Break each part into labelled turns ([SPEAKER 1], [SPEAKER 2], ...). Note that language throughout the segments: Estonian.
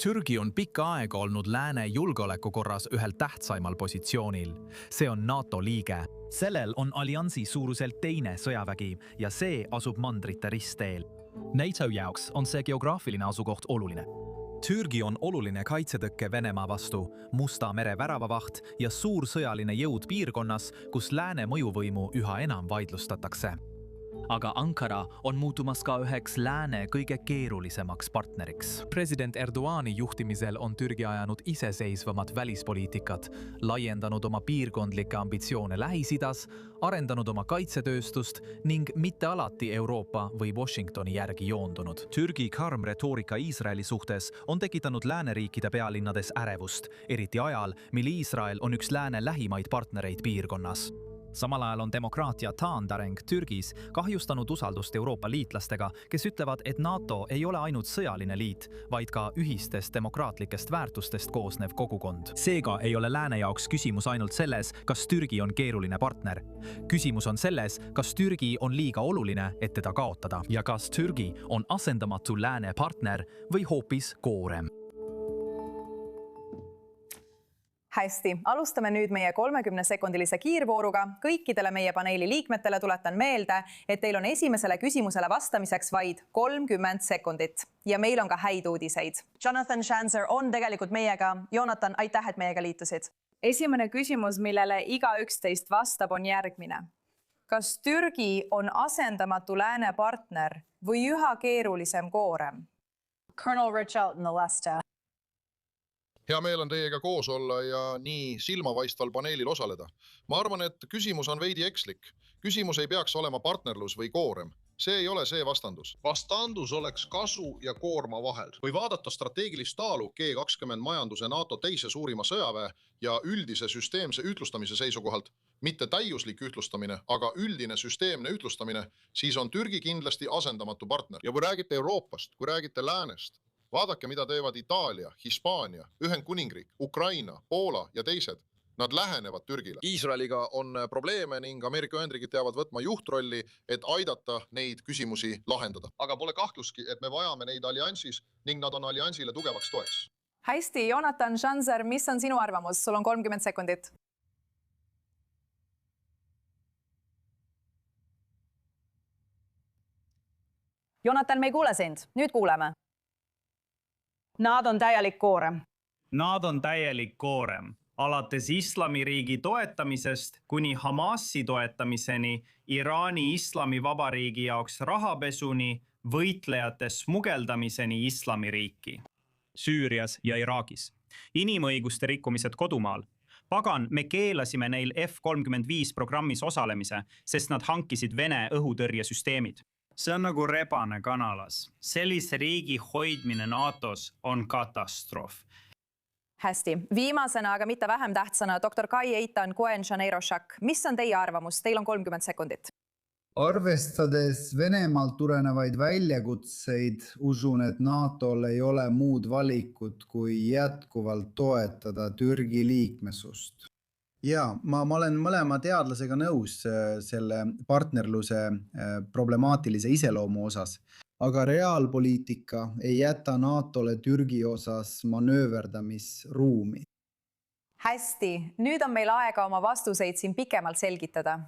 [SPEAKER 1] Türgi on pikka aega olnud lääne julgeolekukorras ühel tähtsaimal positsioonil. See on NATO liige. Sellel on alliansi suuruselt teine sõjavägi ja see asub mandrite ristteel. NATO jaoks on see geograafiline asukoht oluline. Türgi on oluline kaitsetõkke Venemaa vastu, Musta mere väravavaht ja suur sõjaline jõud piirkonnas, kus lääne mõjuvõimu üha enam vaidlustatakse. Aga Ankara on muutumas ka üheks lääne kõige keerulisemaks partneriks. President Erdoğani juhtimisel on Türgi ajanud iseseisvamat välispoliitikat, laiendanud oma piirkondlikke ambitsioone Lähis-Idas, arendanud oma kaitsetööstust ning mitte alati Euroopa või Washingtoni järgi joondunud. Türgi karm retoorika Iisraeli suhtes on tekitanud lääneriikide pealinnades ärevust, eriti ajal, mil Iisrael on üks lääne lähimaid partnereid piirkonnas. Samal ajal on demokraatia taandareng Türgis kahjustanud usaldust Euroopa liitlastega, kes ütlevad, et NATO ei ole ainult sõjaline liit, vaid ka ühistest demokraatlikest väärtustest koosnev kogukond. Seega ei ole lääne jaoks küsimus ainult selles, kas Türgi on keeruline partner. Küsimus on selles, kas Türgi on liiga oluline, et teda kaotada ja kas Türgi on asendamatu lääne partner või hoopis koorem.
[SPEAKER 2] Hästi, alustame nüüd meie 30-sekundilise kiirvooruga. Kõikidele meie paneeli liikmetele tuletan meelde, et teil on esimesele küsimusele vastamiseks vaid 30 sekundit. Ja meil on ka häid uudiseid. Jonathan Schanzer on tegelikult meiega. Jonathan, aitäh, et meiega liitusid.
[SPEAKER 3] Esimene küsimus, millele igaüks teist vastab, on järgmine.
[SPEAKER 2] Kas Türgi on asendamatu lääne partner või üha keerulisem koorem?
[SPEAKER 3] Colonel Richard Nalesta.
[SPEAKER 4] Hea meel on teiega koos olla ja nii silmavaistval paneelil osaleda. Ma arvan, et küsimus on veidi ekslik. Küsimus ei peaks olema partnerlus või koorem. See ei ole see vastandus. Vastandus oleks kasu ja koorma vahel. Või vaadata strateegilist taalu G20 majanduse NATO teise suurima sõjaväe ja üldise süsteemse ütlustamise seisukohalt, mitte täiuslik ütlustamine, aga üldine süsteemne ütlustamine, siis on Türgi kindlasti asendamatu partner. Ja kui räägite Euroopast, kui räägite läänest, vaadake, mida teevad Itaalia, Hispaania, Ühendkuningriik, Ukraina, Poola ja teised. Nad lähenevad Türgile. Iisraeliga on probleeme ning Ameerika Ühendriigid peavad võtma juhtrolli, et aidata neid küsimusi lahendada. Aga pole kahtluski, et me vajame neid alliansis ning nad on alliansile tugevaks toeks.
[SPEAKER 2] Hästi, Jonathan Schanzer, mis on sinu arvamus? Sul on 30 sekundit. Jonathan, me ei kuule sind. Nüüd kuuleme.
[SPEAKER 3] Nad on täielik koorem.
[SPEAKER 5] Nad on täielik koorem. Alates islamiriigi toetamisest kuni Hamasi toetamiseni, Iraani islamivabariigi jaoks rahapesuni, võitlejate smugeldamiseni islamiriiki. Süürias ja Iraagis. Inimõiguste rikkumised kodumaal. Pagan, me keelasime neil F-35 programmis osalemise, sest nad hankisid Vene õhutõrjesüsteemid. See on nagu rebane kanalas. Sellise riigi hoidmine NATOs on katastroof.
[SPEAKER 2] Hästi. Viimasena, aga mitte vähem tähtsana, Dr. Kai Eitan Cohen-Shaneiro-Shak. Mis on teie arvamus? Teil on 30 sekundit.
[SPEAKER 6] Arvestades Venemaalt tulenevaid väljakutseid, usun, et NATOl ei ole muud valikut kui jätkuvalt toetada Türgi liikmesust.
[SPEAKER 7] Ja, ma olen mõlema teadlasega nõus selle partnerluse problemaatilise iseloomu osas, aga reaalpoliitika ei jäta NATOle Türgi osas manööverdamisruumi.
[SPEAKER 2] Hästi, nüüd on meil aega oma vastuseid siin pikemalt selgitada.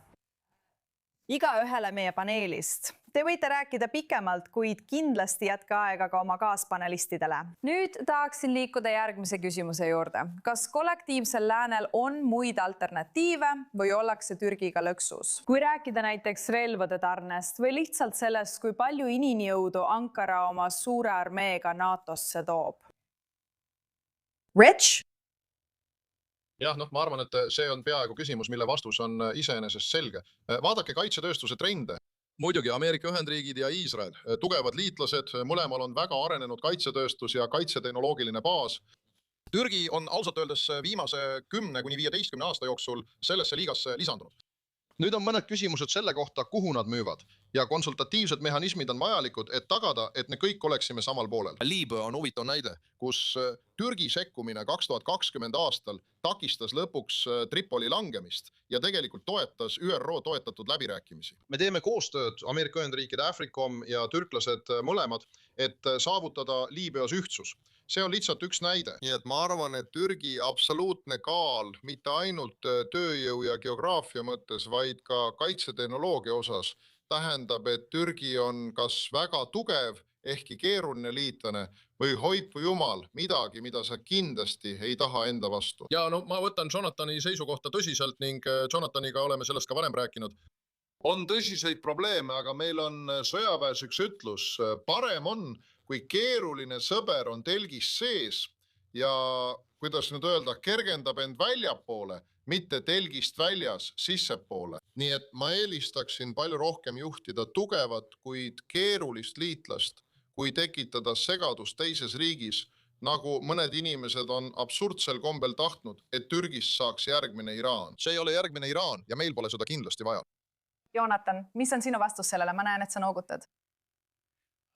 [SPEAKER 2] Igaühele meie paneelist. Te võite rääkida pikemalt, kuid kindlasti jätka aega ka oma kaaspanelistidele. Nüüd tahaksin liikuda järgmise küsimuse juurde. Kas kollektiivsel läänel on muid alternatiive või ollakse Türgiga lõksus? Kui rääkida näiteks relvade tarnest või lihtsalt sellest, kui palju ininjõudu Ankara oma suure armeega NATOsse toob? Rich?
[SPEAKER 4] Jah, ma arvan, et see on peaaegu küsimus, mille vastus on iseenesest selge. Vaadake kaitsetööstuse trende. Muidugi Ameerika Ühendriigid ja Iisrael, tugevad liitlased, mõlemal on väga arenenud kaitsetööstus ja kaitsetehnoloogiline baas. Türgi on ausalt öeldes viimase 10–15 aasta jooksul sellesse liigasse lisandunud. Nüüd on mõned küsimused selle kohta, kuhu nad müüvad ja konsultatiivsed mehhanismid on vajalikud, et tagada, et me kõik oleksime samal poolel. Liibüa on huvitav näide, kus Türgi sekkumine 2020 aastal takistas lõpuks Tripoli langemist ja tegelikult toetas ÜRO toetatud läbirääkimisi. Me teeme koostööd Ameerika Ühendriikide, Africom ja türklased mõlemad, et saavutada Liibüas ühtsus. see on lihtsalt üks näide. Nii et ma arvan, et Türgi absoluutne kaal mitte ainult tööjõu ja geograafia mõttes, vaid ka kaitsetehnoloogia osas tähendab, et Türgi on kas väga tugev, ehkki keeruline liitlane või hoidku jumal midagi, mida sa kindlasti ei taha enda vastu. Ja no ma võtan Jonathani seisukohta tõsiselt ning Jonathaniga oleme sellest ka varem rääkinud. On tõsiseid probleeme, aga meil on sõjaväes üks ütlus. Parem on, kui keeruline sõber on telgis sees ja kuidas nüüd öelda, kergendab end väljapoole, mitte telgist väljas sissepoole. Nii et ma eelistaksin palju rohkem juhtida tugevat, kuid keerulist liitlast, kui tekitada segadust teises riigis, nagu mõned inimesed on absurdsel kombel tahtnud, et Türgist saaks järgmine Iraan. See ei ole järgmine Iraan ja meil pole seda kindlasti vaja.
[SPEAKER 2] Jonathan, mis on sinu vastus sellele? Ma näen, et sa noogutad.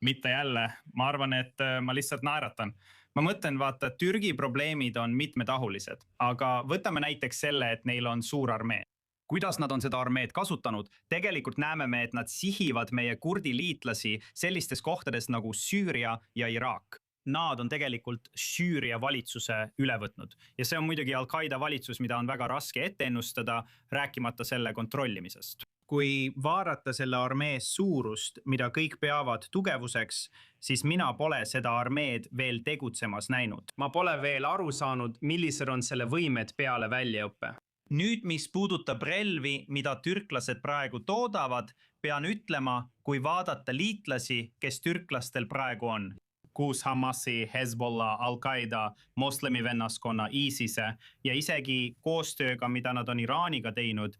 [SPEAKER 5] Mitte jälle, ma arvan, et ma lihtsalt naeratan. Ma mõtlen, vaata, Türgi probleemid on mitmetahulised, aga võtame näiteks selle, et neil on suur armee. Kuidas nad on seda armeed kasutanud? Tegelikult näeme me, et nad sihivad meie kurdi liitlasi sellistes kohtades nagu Süüria ja Iraak. Nad on tegelikult Süüria valitsuse üle võtnud. Ja see on muidugi Al-Qaeda valitsus, mida on väga raske ette ennustada, rääkimata selle kontrollimisest. Kui vaadata selle armee suurust, mida kõik peavad tugevuseks, siis mina pole seda armeed veel tegutsemas näinud. Ma pole veel aru saanud, millised on selle võimed peale väljaõppe. Nüüd, mis puudutab relvi, mida türklased praegu toodavad, pean ütlema, kui vaadata liitlasi, kes türklastel praegu on. Kuus Hamasi, Hezbollah, Al-Qaeda, moslemi vennaskonna, ISISe ja isegi koostööga, mida nad on Iraaniga teinud.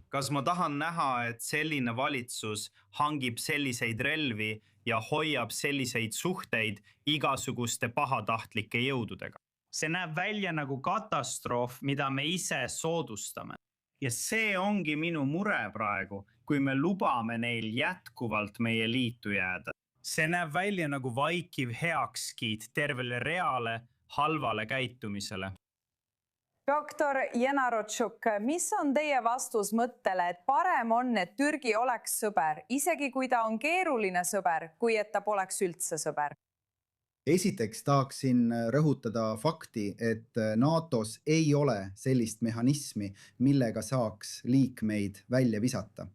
[SPEAKER 5] Kas ma tahan näha, et selline valitsus hangib selliseid relvi ja hoiab selliseid suhteid igasuguste pahatahtlike jõududega? See näeb välja nagu katastroof, mida me ise soodustame. Ja see ongi minu mure praegu, kui me lubame neil jätkuvalt meie liitu jääda. See näeb välja nagu vaikiv heakskiit tervele reale halvale käitumisele.
[SPEAKER 2] Doktor Yenarotšuk, mis on teie vastus mõttele, et parem on, et Türgi oleks sõber, isegi kui ta on keeruline sõber, kui et ta poleks üldse sõber?
[SPEAKER 7] Esiteks tahaksin rõhutada fakti, et NATOs ei ole sellist mehhanismi, millega saaks liikmeid välja visata.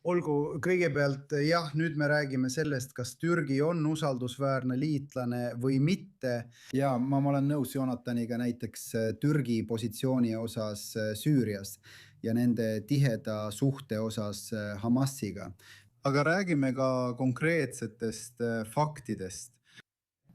[SPEAKER 7] Olgu kõigepealt, jah, nüüd me räägime sellest, kas Türgi on usaldusväärne liitlane või mitte. Ja ma olen nõus Jonathaniga näiteks Türgi positsiooni osas Süürias ja nende tiheda suhte osas Hamasiga. Aga räägime ka konkreetsetest faktidest.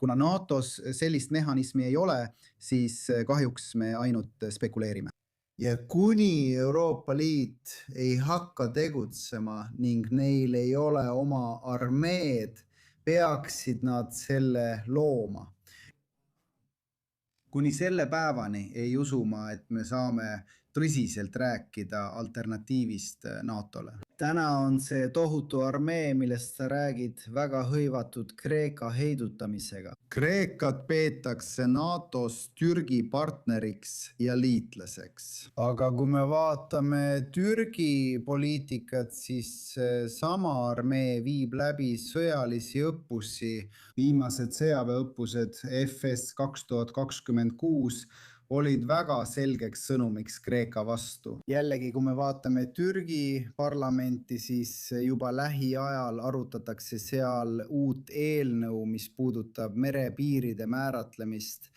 [SPEAKER 7] Kuna NATOs sellist mehhanismi ei ole, siis kahjuks me ainult spekuleerime. Ja kuni Euroopa Liit ei hakka tegutsema ning neil ei ole oma armeed, peaksid nad selle looma. Kuni selle päevani ei usu ma, et me saame tõsiselt rääkida alternatiivist NATOle. Täna on see tohutu armee, millest sa räägid, väga hõivatud Kreeka heidutamisega. Kreekat peetakse NATOs Türgi partneriks ja liitlaseks. Aga kui me vaatame Türgi poliitikat, siis sama armee viib läbi sõjalisi õppusi. Viimased sõjaväeõppused FS 2026 olid väga selgeks sõnumiks Kreeka vastu. Jällegi, kui me vaatame Türgi parlamenti, siis juba lähiajal arutatakse seal uut eelnõu, mis puudutab merepiiride määratlemist.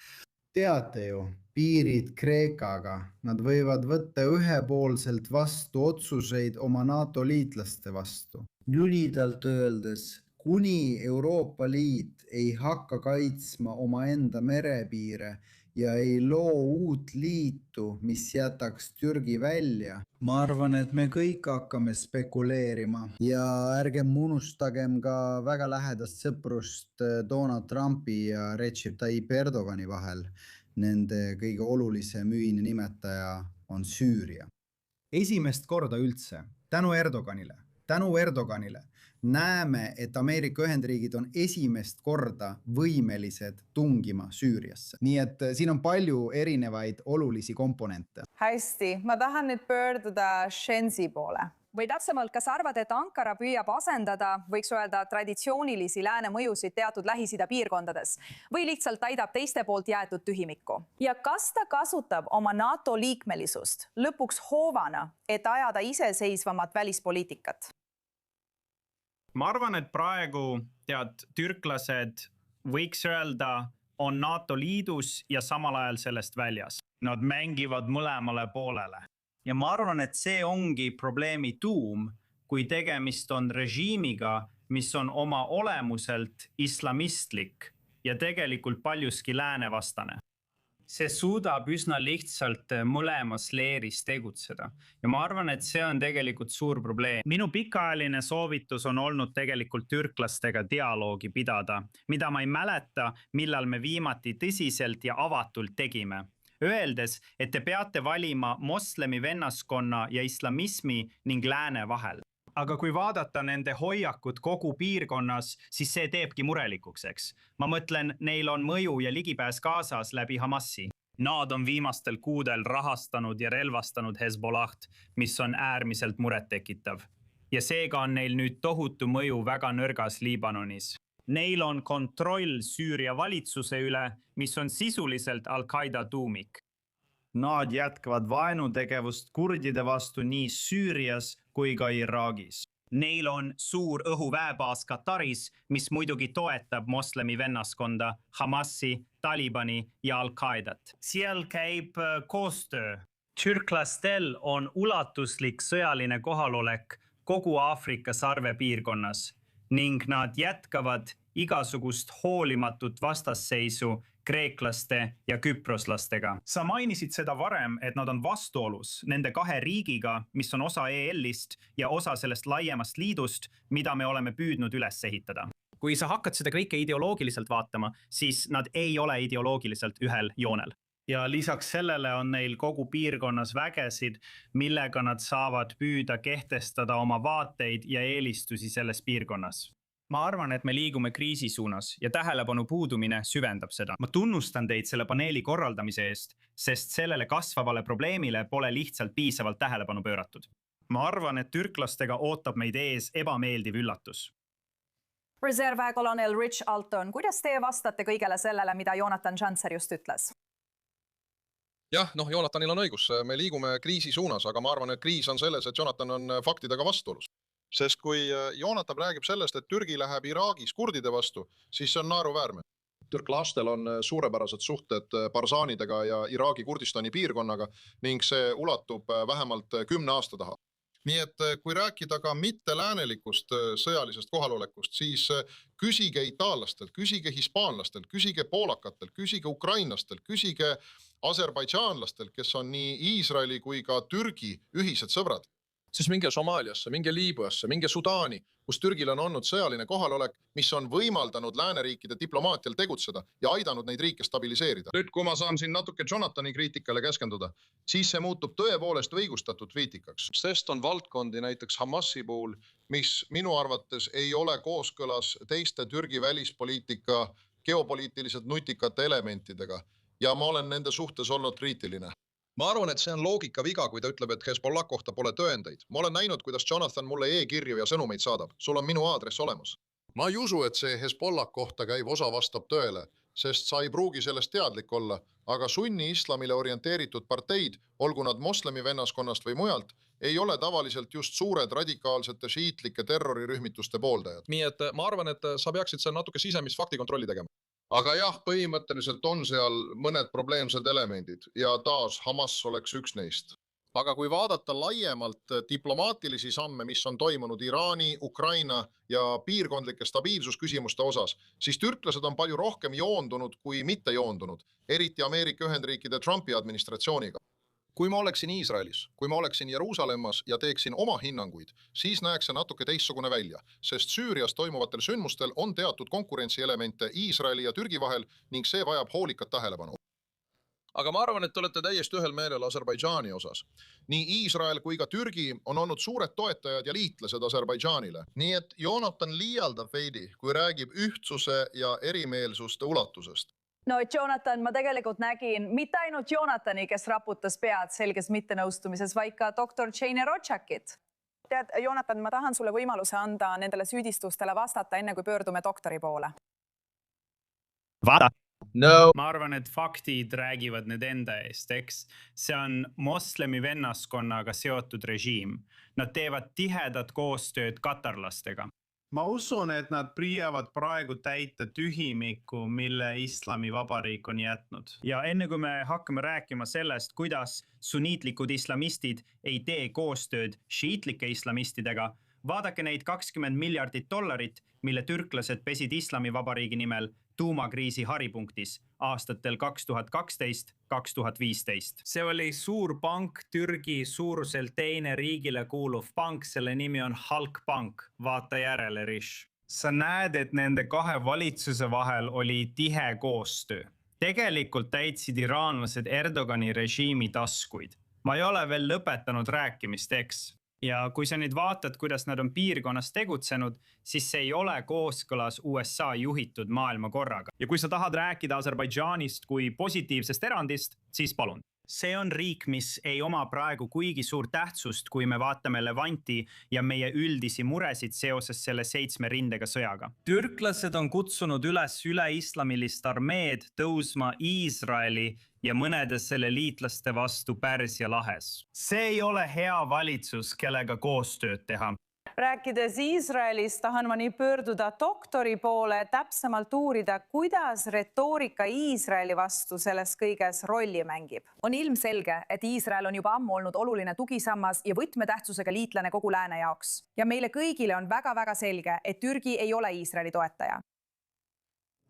[SPEAKER 7] Teate ju, piirid Kreekaga, nad võivad võtta ühepoolselt vastu otsuseid oma NATO liitlaste vastu. Lühidalt öeldes, kuni Euroopa Liit ei hakka kaitsma omaenda merepiire ja ei loo uut liitu, mis jätaks Türgi välja. Ma arvan, et me kõik hakkame spekuleerima ja ärgem unustagem ka väga lähedast sõprust Donald Trumpi ja Recep Tayyip Erdogani vahel. Nende kõige olulisem ühine nimetaja on Süüria. Esimest korda üldse, tänu Erdoganile näeme, et Ameerika Ühendriigid on esimest korda võimelised tungima Süüriasse. Nii et siin on palju erinevaid olulisi komponente.
[SPEAKER 2] Hästi, ma tahan nüüd pöörduda Shenzi poole. või täpsemalt, kas arvad, et Ankara püüab asendada, võiks öelda, traditsioonilisi lääne mõjusid teatud Lähis-Ida piirkondades või lihtsalt täidab teiste poolt jäetud tühimikku? Ja kas ta kasutab oma NATO liikmelisust lõpuks hoovana, et ajada iseseisvamat välispoliitikat?
[SPEAKER 5] Ma arvan, et praegu türklased võiks öelda, on NATO liidus ja samal ajal sellest väljas. Nad mängivad mõlemale poolele. Ja ma arvan, et see ongi probleemi tuum, kui tegemist on režiimiga, mis on oma olemuselt islamistlik ja tegelikult paljuski läänevastane. See suudab üsna lihtsalt mõlemas leeris tegutseda. Ja ma arvan, et see on tegelikult suur probleem. Minu pikaajaline soovitus on olnud tegelikult türklastega dialoogi pidada, mida ma ei mäleta, millal me viimati tõsiselt ja avatult tegime. Öeldes, et te peate valima moslemi vennaskonna ja islamismi ning lääne vahel. Aga kui vaadata nende hoiakut kogu piirkonnas, siis see teebki murelikuks, eks. Ma mõtlen, neil on mõju ja ligipääs Gazas läbi Hamasi. Nad on viimastel kuudel rahastanud ja relvastanud Hezbollaht, mis on äärmiselt murettekitav. Ja seega on neil nüüd tohutu mõju väga nõrgas Liibanonis. Neil on kontroll Süüria valitsuse üle, mis on sisuliselt Al-Qaeda tuumik. Nad jätkavad vaenutegevust kurdide vastu nii Süürias kui ka Iraagis. Neil on suur õhuväebaas Kataris, mis muidugi toetab moslemi vennaskonda, Hamasi, Talibani ja Al-Qaedat. Seal käib koostöö. Türklastel on ulatuslik sõjaline kohalolek kogu Aafrika sarve piirkonnas ning nad jätkavad igasugust hoolimatut vastasseisu kreeklaste ja küproslastega. Sa mainisid seda varem, et nad on vastuolus nende kahe riigiga, mis on osa EL-ist ja osa sellest laiemast liidust, mida me oleme püüdnud üles ehitada. Kui sa hakkad seda kõike ideoloogiliselt vaatama, siis nad ei ole ideoloogiliselt ühel joonel. Ja lisaks sellele on neil kogu piirkonnas vägesid, millega nad saavad püüda kehtestada oma vaateid ja eelistusi selles piirkonnas. Ma arvan, et me liigume kriisi suunas ja tähelepanu puudumine süvendab seda. Ma tunnustan teid selle paneeli korraldamise eest, sest sellele kasvavale probleemile pole lihtsalt piisavalt tähelepanu pööratud. Ma arvan, et türklastega ootab meid ees ebameeldiv üllatus.
[SPEAKER 2] Reservväekolonel Rich Alton, kuidas teie vastate kõigele sellele, mida Jonathan Janzer just ütles?
[SPEAKER 4] Jah, Jonathanil on õigus, me liigume kriisi suunas, aga ma arvan, et kriis on selles, et Jonathan on faktidega vastuolus. Sest kui Jonathan räägib sellest, et Türgi läheb Iraagis kurdide vastu, siis see on naeruväärne. Türklastel on suurepärased suhted Barzaanidega ja Iraagi Kurdistani piirkonnaga ning see ulatub vähemalt 10 aasta taha. Nii et kui rääkida ka mitte läänelikust sõjalisest kohalolekust, siis küsige itaallastelt, küsige hispaanlastelt, küsige poolakatelt, küsige ukrainlastelt, küsige aserbaidžaanlastelt, kes on nii Iisraeli kui ka Türgi ühised sõbrad. Siis minge Somaaliasse, minge Liibüasse, minge Sudaani, kus Türgil on olnud sõjaline kohalolek, mis on võimaldanud lääneriikide diplomaatial tegutseda ja aidanud neid riike stabiliseerida. Nüüd, kui ma saan siin natuke Jonathani kriitikale keskenduda, siis see muutub tõepoolest õigustatud kriitikaks. Sest on valdkondi näiteks Hamasi puhul, mis minu arvates ei ole kooskõlas teiste Türgi välispoliitika geopoliitiliselt nutikate elementidega ja ma olen nende suhtes olnud kriitiline. Ma arvan, et see on loogika viga, kui ta ütleb, et Hezbollah kohta pole tõendeid. Ma olen näinud, kuidas Jonathan mulle e-kirju ja sõnumeid saadab. Sul on minu aadress olemas. Ma ei usu, et see Hezbollah kohta käiv osa vastab tõele, sest sa ei pruugi sellest teadlik olla, aga sunni islamile orienteeritud parteid, olgu nad moslemi vennaskonnast või mujalt, ei ole tavaliselt just suured radikaalsete šiitlike terrorirühmituste pooldajad. Nii et ma arvan, et sa peaksid seal natuke sisemist faktikontrolli tegema. Aga jah, põhimõtteliselt on seal mõned probleemsed elemendid ja taas Hamas oleks üks neist. Aga kui vaadata laiemalt diplomaatilisi samme, mis on toimunud Iraani, Ukraina ja piirkondlike stabiilsusküsimuste osas, siis türklased on palju rohkem joondunud kui mitte joondunud, eriti Ameerika Ühendriikide Trumpi administratsiooniga. Kui ma oleksin Iisraelis, kui ma oleksin Jeruusalemmas ja teeksin oma hinnanguid, siis näeks see natuke teistsugune välja, sest Süürias toimuvatel sündmustel on teatud konkurentsielemente Iisraeli ja Türgi vahel ning see vajab hoolikat tähelepanu. Aga ma arvan, et te olete täiesti ühel meelel Aserbaidžaani osas. Nii Iisrael kui ka Türgi on olnud suured toetajad ja liitlased Aserbaidžaanile. Nii et Jonathan liialdab veidi, kui räägib ühtsuse ja erimeelsuste ulatusest.
[SPEAKER 2] No Jonathan, ma tegelikult nägin mitte ainult Jonathani, kes raputas pead selges mittenõustumises, vaid ka doktor Jane Rochakit. Tead, Jonathan, ma tahan sulle võimaluse anda nendele süüdistustele vastata, enne kui pöördume doktori poole.
[SPEAKER 5] Ma arvan, et faktid räägivad need enda eest, eks. See on moslemi vennaskonnaga seotud režiim. Nad teevad tihedat koostööd katarlastega.
[SPEAKER 8] Ma usun, et nad püüavad praegu täita tühimikku, mille Islamivabariik on jätnud.
[SPEAKER 5] Ja enne kui me hakkame rääkima sellest, kuidas sunniitlikud islamistid ei tee koostööd šiitlike islamistidega, vaadake neid $20 miljardit, mille türklased pesid Islamivabariigi nimel tuumakriisi haripunktis aastatel 2012-2015. See oli suur pank, Türgi suuruselt teine riigile kuuluv pank, selle nimi on Halkbank, vaata järele, Rish. Sa näed, et nende kahe valitsuse vahel oli tihe koostöö. Tegelikult täitsid iraanlased Erdogani režiimi taskuid. Ma ei ole veel lõpetanud rääkimist, eks? Ja kui sa nüüd vaatad, kuidas nad on piirkonnas tegutsenud, siis see ei ole kooskõlas USA juhitud maailmakorraga. Ja kui sa tahad rääkida Aserbaidžaanist kui positiivsest erandist, siis palun. See on riik, mis ei oma praegu kuigi suur tähtsust, kui me vaatame Levanti ja meie üldisi muresid seoses selle 7 rindega sõjaga. Türklased on kutsunud üles üleislamilist armeed tõusma Iisraeli ja mõnede selle liitlaste vastu Pärsia lahes. See ei ole hea valitsus, kellega koostööd teha.
[SPEAKER 2] Rääkides Iisraelist, tahan ma nii pöörduda doktori poole, täpsemalt uurida, kuidas retoorika Iisraeli vastu selles kõiges rolli mängib. On ilmselge, et Iisrael on juba ammu olnud oluline tugisammas ja võtmetähtsusega liitlane kogu lääne jaoks. Ja meile kõigile on väga-väga selge, et Türgi ei ole Iisraeli toetaja.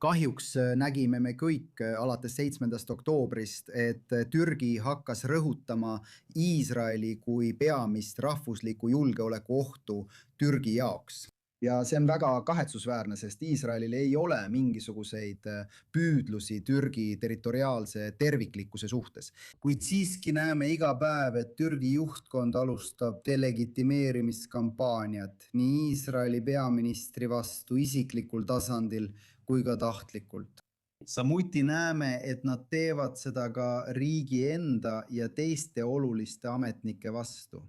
[SPEAKER 7] Kahjuks nägime me kõik alates 7. oktoobrist, et Türgi hakkas rõhutama Iisraeli kui peamist rahvuslikku julgeoleku ohtu Türgi jaoks. Ja see on väga kahetsusväärne, sest Iisraelil ei ole mingisuguseid püüdlusi Türgi territoriaalse terviklikkuse suhtes. Kuid siiski näeme iga päev, et Türgi juhtkond alustab delegitimeerimiskampaaniat nii Iisraeli peaministri vastu isiklikul tasandil kui ka tahtlikult. Samuti näeme, et nad teevad seda ka riigi enda ja teiste oluliste ametnike vastu.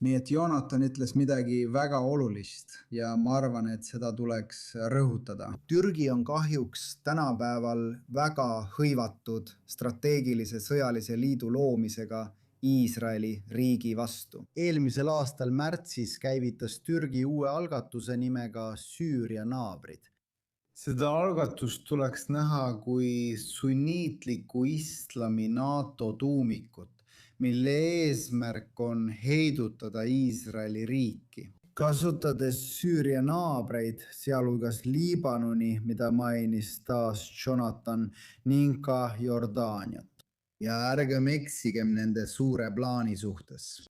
[SPEAKER 7] Nii et Jonathan ütles midagi väga olulist ja ma arvan, et seda tuleks rõhutada. Türgi on kahjuks tänapäeval väga hõivatud strateegilise sõjalise liidu loomisega Iisraeli riigi vastu. Eelmisel aastal märtsis käivitas Türgi uue algatuse nimega Süüria naabrid. Seda algatust tuleks näha kui sunniitliku islami NATO tuumikut, mille eesmärk on heidutada Iisraeli riiki. Kasutades Süüria naabreid, sealhulgas Liibanoni, mida mainis taas Jonathan, ning ka Jordaaniat. Ja ärgem eksigem nende suure plaani suhtes.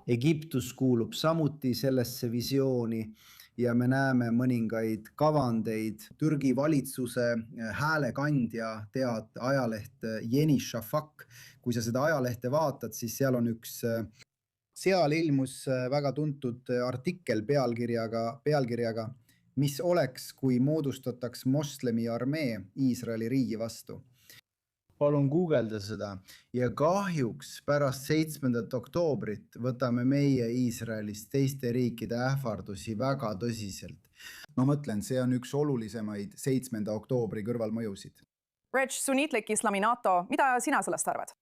[SPEAKER 7] Egiptus kuulub samuti sellesse visiooni ja me näeme mõningaid kavandeid. Türgi valitsuse häälekandja, tead, ajaleht Yeni Shafak. Kui sa seda ajalehte vaatad, siis seal on seal ilmus väga tuntud artikkel pealkirjaga, mis oleks, kui moodustataks moslemi armee Iisraeli riigi vastu. Palun guugelda seda ja kahjuks pärast 7. oktoobrit võtame meie Iisraelis teiste riikide ähvardusi väga tõsiselt. Ma mõtlen, see on üks olulisemaid 7. oktoobri kõrvalmõjusid.
[SPEAKER 2] Reg, sunniitlik islami NATO, mida sina sellest arvad?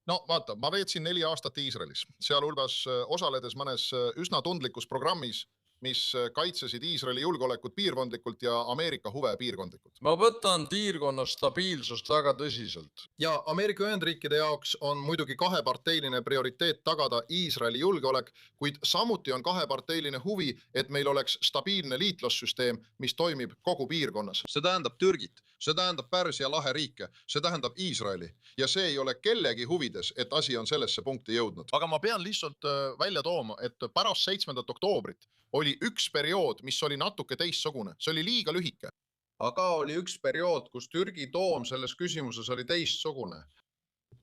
[SPEAKER 4] No vaata, ma veetsin 4 aastat Iisraelis, sealhulgas osaledes mõnes üsna tundlikus programmis, mis kaitsesid Iisraeli julgeolekut piirkondlikult ja Ameerika huve piirkondlikult.
[SPEAKER 9] Ma võtan piirkonna stabiilsust väga tõsiselt.
[SPEAKER 4] Ja Ameerika Ühendriikide jaoks on muidugi kaheparteiline prioriteet tagada Iisraeli julgeolek, kuid samuti on kaheparteiline huvi, et meil oleks stabiilne liitlassüsteem, mis toimib kogu piirkonnas.
[SPEAKER 9] See tähendab Türgit, see tähendab Pärsia lahe riike, see tähendab Iisraeli ja see ei ole kellegi huvides, et asi on sellesse punkti jõudnud. Aga ma pean lihtsalt välja tooma, et pärast 7. oktoobrit oli üks periood, mis oli natuke teistsugune. See oli liiga lühike. Aga oli üks periood, kus Türgi toom selles küsimuses oli teistsugune.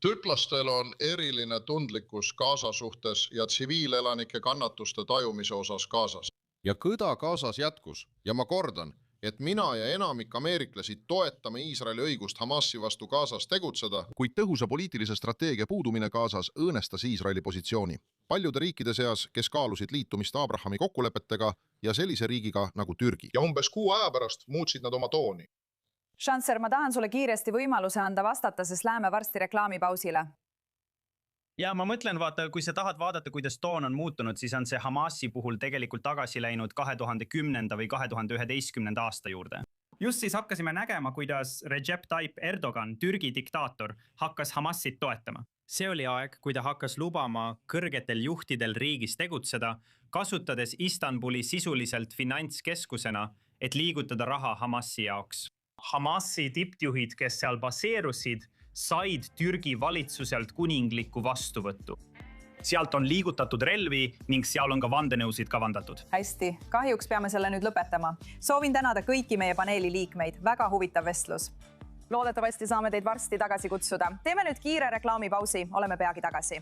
[SPEAKER 9] Türklastel on eriline tundlikkus Gaza suhtes ja tsiviilelanike kannatuste tajumise osas Gazas.
[SPEAKER 10] Ja kõda Gazas jätkus ja ma kordan,
[SPEAKER 4] et mina ja enamik ameeriklasi toetame Iisraeli õigust Hamasi vastu Gazas tegutseda,
[SPEAKER 9] kuid tõhusa poliitilise strateegia puudumine Gazas õõnestas Iisraeli positsiooni. Paljude riikide seas, kes kaalusid liitumist Abrahami kokkulepetega ja sellise riigiga nagu Türgi.
[SPEAKER 4] ja umbes kuu aja pärast muutsid nad oma tooni.
[SPEAKER 2] Šanser, ma tahan sulle kiiresti võimaluse anda vastata, sest läheme varsti reklaamipausile.
[SPEAKER 5] ja ma mõtlen, vaata, kui sa tahad vaadata, kuidas toon on muutunud, siis on see Hamasi puhul tegelikult tagasi läinud 2010. või 2011. aasta juurde. Just siis hakkasime nägema, kuidas Recep Tayyip Erdogan, Türgi diktaator, hakkas Hamasit toetama. See oli aeg, kui ta hakkas lubama kõrgetel juhtidel riigis tegutseda, kasutades Istanbuli sisuliselt finantskeskusena, et liigutada raha Hamasi jaoks. Hamasi tippjuhid, kes seal baseerusid, said Türgi valitsuselt kuningliku vastuvõttu. Sealt on liigutatud relvi ning seal on ka vandenõusid kavandatud.
[SPEAKER 2] Hästi, kahjuks peame selle nüüd lõpetama. Soovin tänada kõiki meie paneeli liikmeid. Väga huvitav vestlus. Loodetavasti saame teid varsti tagasi kutsuda. Teeme nüüd kiire reklaamipausi. Oleme peagi tagasi.